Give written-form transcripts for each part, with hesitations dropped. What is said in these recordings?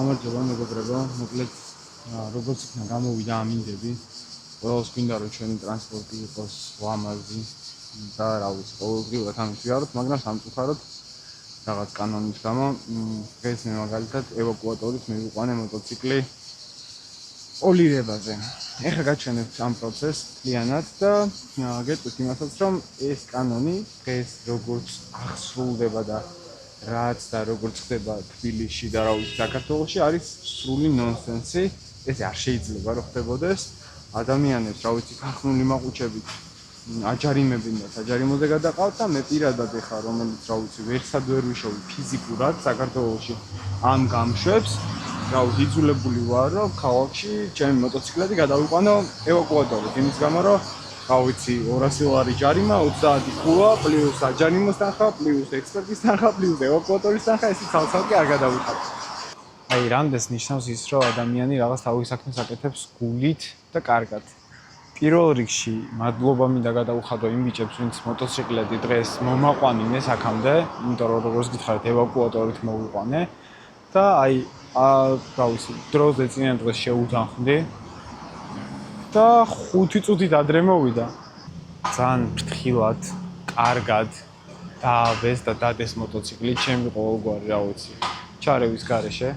გამარჯობა მეგობრებო, მოკლედ როგორც იქნა გამოვიდა ამ ინდები, ყველას გვინდა რომ ჩვენი ტრანსპორტი იყოს ლამაზი და რა ვიცი, ყოველდღიურად ამით ვიაროთ, მაგრამ სამწუხაროდ რაღაც კანონის გამო დღეს მე მაგალითად ევაკუატორით მივიყვანე მოტოციკლი პოლირებაზე. ეხლა გაჩვენებთ ამ პროცესს მთლიანად და გეტყვით იმასაც, რომ ეს კანონი დღეს როგორც აღსრულდება და რაც და როგორც ხდება თბილისში და რა ვიცი საქართველოში არის სრული ნონსენსი. ესე არ შეიძლება რომ ხდებოდეს. ადამიანებს რა ვიცი ხახნული მაყუჩებით აჯარიმებინ და საჯარიმოზე გადაყავთ და მე პირადად ეხა რომელიც რა ვიცი ვერსად ვერ ვიშოვი ფიზიკურად საქართველოში ამ გამშვებს რა ვიცი იძულებული ვარ რომ ქალაქში ჩემი მოტოციკლები გადავიყვანო ევაკუატორით იმის გამო რომ რა ვიცი 200 ლარი ჯარიმა 30 ქულა პლუს აჯარიმოს თანხა პლუს ექსპერტის თანხა პლუს ევაკუატორის თანხა ესე ცალ-ცალკე არ გადავიხარ. აი რამდენს ნიშნავს ის რომ ადამიანი რაღაც თავის საქმეს აკეთებს გულით და კარგად. პირველ რიგში მადლობა მინდა გადავუხადო იმ ბიჭებს ვინც მოტოციკლები დღეს მომაყვანინეს აქამდე, იმიტომ რომ როგორც გითხარით ევაკუატორით მოვიყვანე და აი რა ვიცი დროზე წინა დღეს შეუთანხმდი და 5 წუთით ადრე მოვიდა. ძალიან ფრთხილად, კარგად დააბეს და დადეს მოტოციკლი ჩემი ყოველგვარი რა ვიცი ჩარევის გარეშე.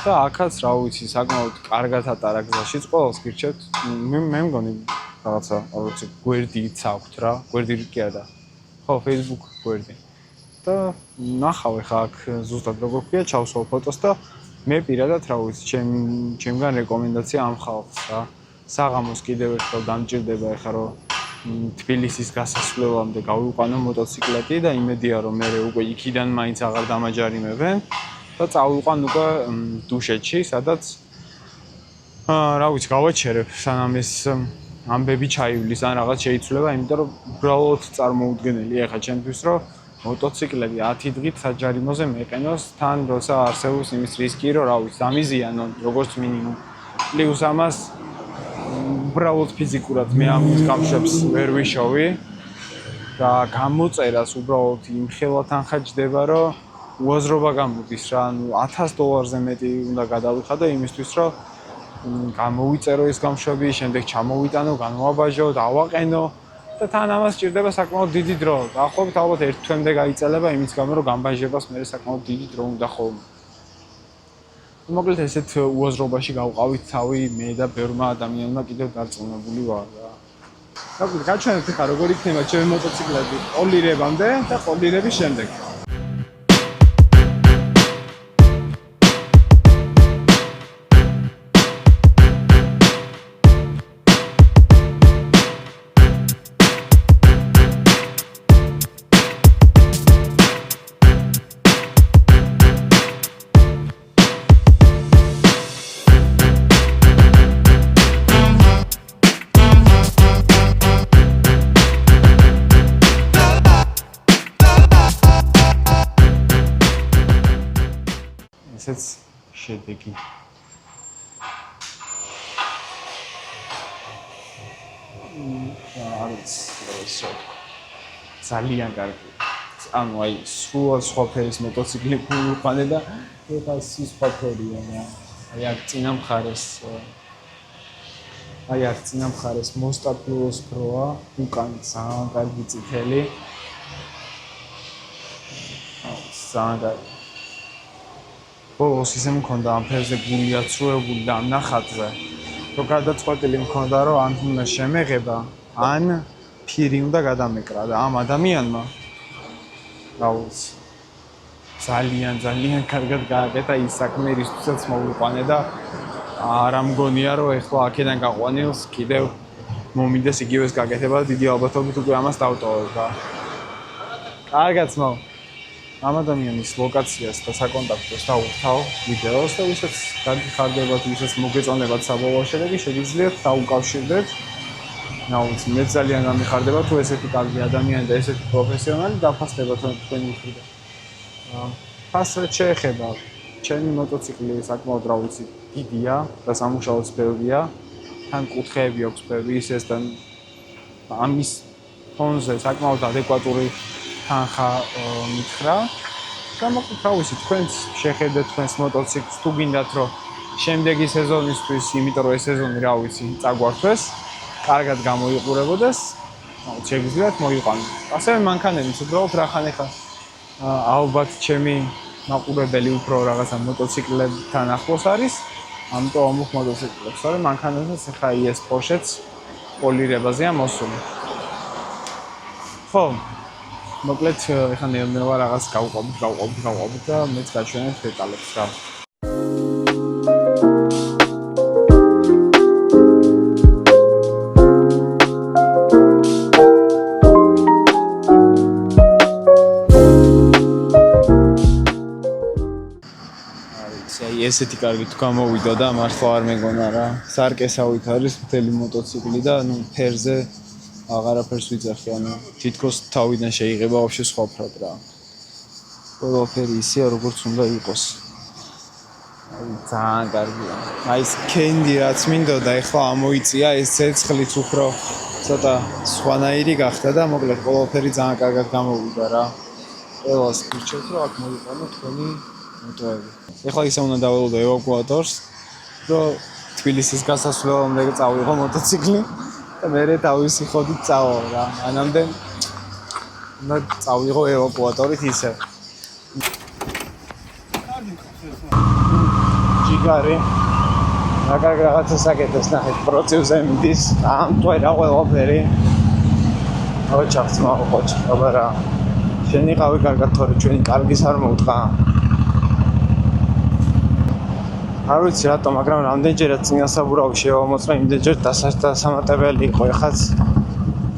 და აქაც რა ვიცი საკმაოდ კარგად ატარა გზაშიც ყველას გირჩევთ მე მგონი რაღაცა ალბათ გვერდიც აქვთ რა გვერდი კი არა ხო Facebook გვერდი და ნახავ ხა აქ ზუსტად როგორ ქვია ჩავსვავ ფოტოს და მე პირადად რა ვიცი ჩემგან რეკომენდაცია ამ ხალხს რა საღამოს კიდევ ერთხელ დამჭირდება ხა რომ თბილისის გასასვლელამდე გავიყვანო მოტოციკლეტი და იმედია რომ მე უკვე იქიდან მაინც აღარ დამაჯარიმებენ და წავიყვან უკვე დუშეთში, სადაც რა ვიცი, გავაჩერებ სანამ ეს ამბები ჩაივლის ან რაღაც შეიცვლება, იმიტომ რომ უბრალოდ წარმოუდგენელია ხა ჩემთვის, რომ მოტოციკლები 10 დღით საჯარიმოზე მეყენოს, თან როცა არსებობს იმის რისკი, რომ რა ვიცი, დამიზიანონ როგორც მინიმუმ. პლუს ამას უბრალოდ ფიზიკურად მე ამის გამშვებს ვერ ვიშოვი და გამოწერას უბრალოდ იმ ხელა თანხა ჯდება, რომ უაზრობა გამოდის რა, ანუ $1000-ზე მეტი უნდა გადავიხადო იმისთვის, რომ გამოვიწერო ეს გამშვები, შემდეგ ჩამოვიტანო, განვაბაჟო, დავაყენო და თან ამას სჭირდება საკმაოდ დიდი დრო. დაახლოებით ალბათ 1 თვემდე გაიწელება იმის გამო, რომ გამბაჟებას მე საკმაოდ დიდი დრო უნდა ხოლმე. მოკლედ ესეთ უაზრობაში გავყავით თავი მე და ბევრმა ადამიანმა კიდევ დარწმუნებული ვარ რა. მოკლედ გაჩვენებთ ხა როგორ იქნება ჩემი მოტოციკლები პოლირებამდე და პოლირების შემდეგ. ესეც შედეგი. არის ძალიან კარგი. ანუ აი სრულად სხვა ფერის მოტოციკლი ვიყანე და ეხლა სხვა ფერია რა. აი აქ წინა მხარეს Mosta Plus Pro-ა, უკან ძალიან კარგი წითელი. ძალიან კარგი. ბოლოს ისე მქონდა ამ ფერზე გული აცრუებული და ამ ნახატზე რომ გადაწყვეტილი მქონდა რომ ან უნდა შემეღება ან ფირი უნდა გადამეკრა და ამ ადამიანმა რა ვიცი ძალიან კარგად გააკეთა ის საქმე რისთვისაც მოვიყვანე და არ ამგონია რომ ეხლა აქედან გაყვანილს კიდევ მომინდეს იგივეს გაკეთება და დიდი ალბათობით უკვე ამას დავტოვებ რა. კარგად მო ამ ადამიანის ლოკაციას და საკონტაქტოს დავუთავ ვიდეოს და ვისაც გაგიხარდებათ, ვისაც მოგეწონებათ საბოლოო შედეგი, შეგიძლიათ დაუკავშირდეთ. რა ვიცი, მე ძალიან გამიხარდება თუ ესეთი კარგი ადამიანი და ესეთი პროფესიონალი დაფასდება თქვენი მხრიდან. ფასად შეეხება, ჩემი მოტოციკლი საკმაოდ რა ვიცი, დიდია და სამუშაოც ბევრია. თან კუთხეები აქვს ბევრი ისეს და ამის ფონზე საკმაოდ ადეკვატური თანხა მითხრა გამოყოთ თავისი თქვენს შეხედეთ თქვენს მოტოციკლს თუ გინდათ რომ შემდეგი სეზონისთვის, იმიტომ რომ ეს სეზონი რა ვიცი, წაგვართვეს, კარგად გამოიყურებოდეს, შეგვიძლიათ მოიყვანოთ. ასევე მანქანებიც უბრალოდ რახან ეხა ალბათ ჩემი მაყურებელი უფრო რაღაცა მოტოციკლებთან ახლოს არის, ამიტომ ამოხ მოტოციკლებს, მაგრამ მანქანებიც ეხა ES Porsche-ც პოლირებაზეა მოსული. ხო, მოკლედ ეხა ნელ-ნელა რაღაც გავყვებით და მეც გაჩვენებ დეტალებს რა. ესეთი კარგი თუ გამოვიდა და მართლა არ მეგონა რა. სარკესავით არის მთელი მოტოციკლი და ნუ ფერზე აღარაფერს ვიძახი, ანუ თითქოს თავიდან შეიღება ვაფშე სხვა ფრად რა. ყველაფერი ისეა როგორც უნდა იყოს. ძალიან კარგია. აი ეს კენდი რაც მინდოდა ეხლა ამოიწია, ეს ცეცხლიც უფრო ცოტა სხვანაირი გახდა და მოკლედ ყველაფერი ძალიან კარგად გამოვიდა რა. ყველას გირჩევთ რომ აქ მოიყვანო თქვენი მოტოები. ეხლა ისე უნდა დაველოდო ევაკუატორს, რომ თბილისის გასასვლელამდე წავიღო მოტოციკლი და მერე თავისი ხოდით წავალ რა. მანამდე უნდა წავიღო ევაკუატორით ისე. ჯიგარი. მაგარ რაღაცას აკეთებს ნახეთ პროცესზე მიდის, ამტვერა ყველაფერი. ოჩახს მოყოჩ, აბარა. შენი ყავი კარგად თორე ჩვენი კარგის არ მოუტყა. არ ვიცი რატო, მაგრამ რამდენჯერაც წინასაბურავი შევამოწმე, იმდენჯერ დასამატებელი იყო. ეხაც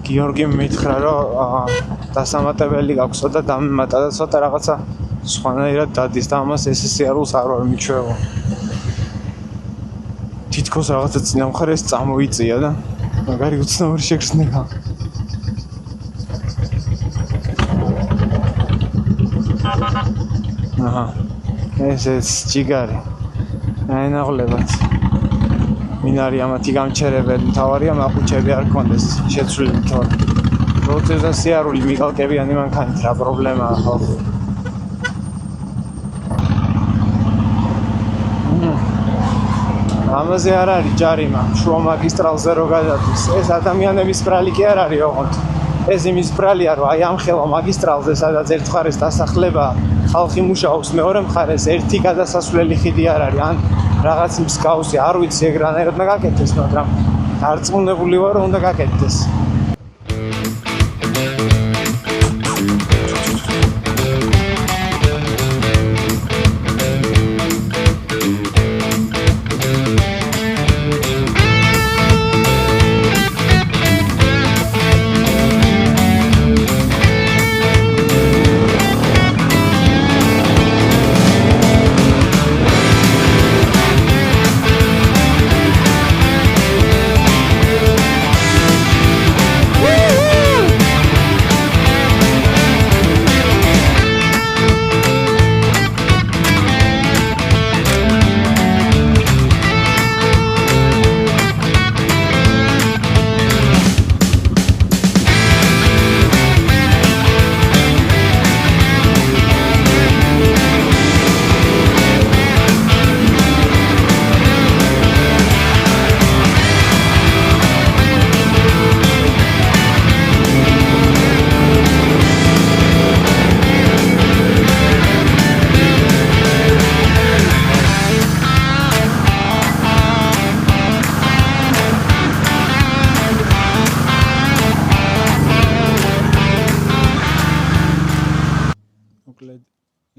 გიორგი მითხრა, რომ დასამატებელი გაქვსო და დამემატა და ცოტა რაღაცა სხვანაირად დადის და ამას ეს სიარულს არ ვარ მიჩვევა. თითქოს რაღაცა წინამხარეს წამოიწია და მაგარი უცნაური შეგრძნება. აჰა. ეს ჯიგარი. აინაღლებად. მინარი ამათი გამჩერებელი, თავარია მაყუჩები არ კონდეს შეცვლილი თორე. პროცესა სიარული მიგალკებიანი მანქანით რა პრობლემაა ხო? ამაზე არ არის ჯარიმა, შუა მაგისტრალზე რო გადადის. ეს ადამიანების ბრალი კი არ არის ოღონდ. ეს იმის ბრალია, რომ აი ამ ხელა მაგისტრალზე, სადაც ერთ მხარეს დასახლება, ხალხი მუშაობს, მეორე მხარეს ერთი გადასასვლელი ხიდი არ არის, ან რაღაც მსგავსი, არ ვიცი ეგ რანაირად უნდა გაკეთდეს, მაგრამ დარწმუნებული ვარ, რომ უნდა გაკეთდეს.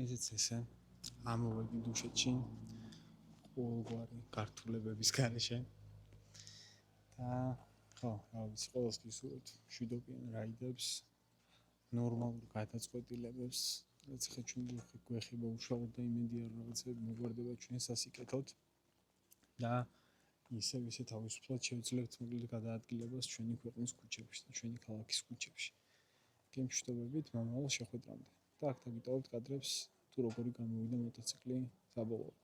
ესეც ესე ამოვედი დუშეთში ყოველგვარი გართულებების გარეშე და ხო, რა ვიცი, ყოველს გისურვებთ მშვიდობიან რაიდებს, ნორმალურ გადაწყვეტილებებს, რაც ხე ჩვენ გვეხება უშუალოდ და იმედია რომ რაღაცები მოგვარდება ჩვენ სასიკეთოდ და ისე თავისუფლად შევძლებთ მოკლედ გადაადგილებას ჩვენი ქვეყნის ქუჩებში და ჩვენი ქალაქის ქუჩებში. გემშვიდობებით მომავალ შეხვედრამდე. და აქ დაგიტოვებთ კადრებს თუ როგორი გამოვიდა მოტოციკლი საბოლოოდ.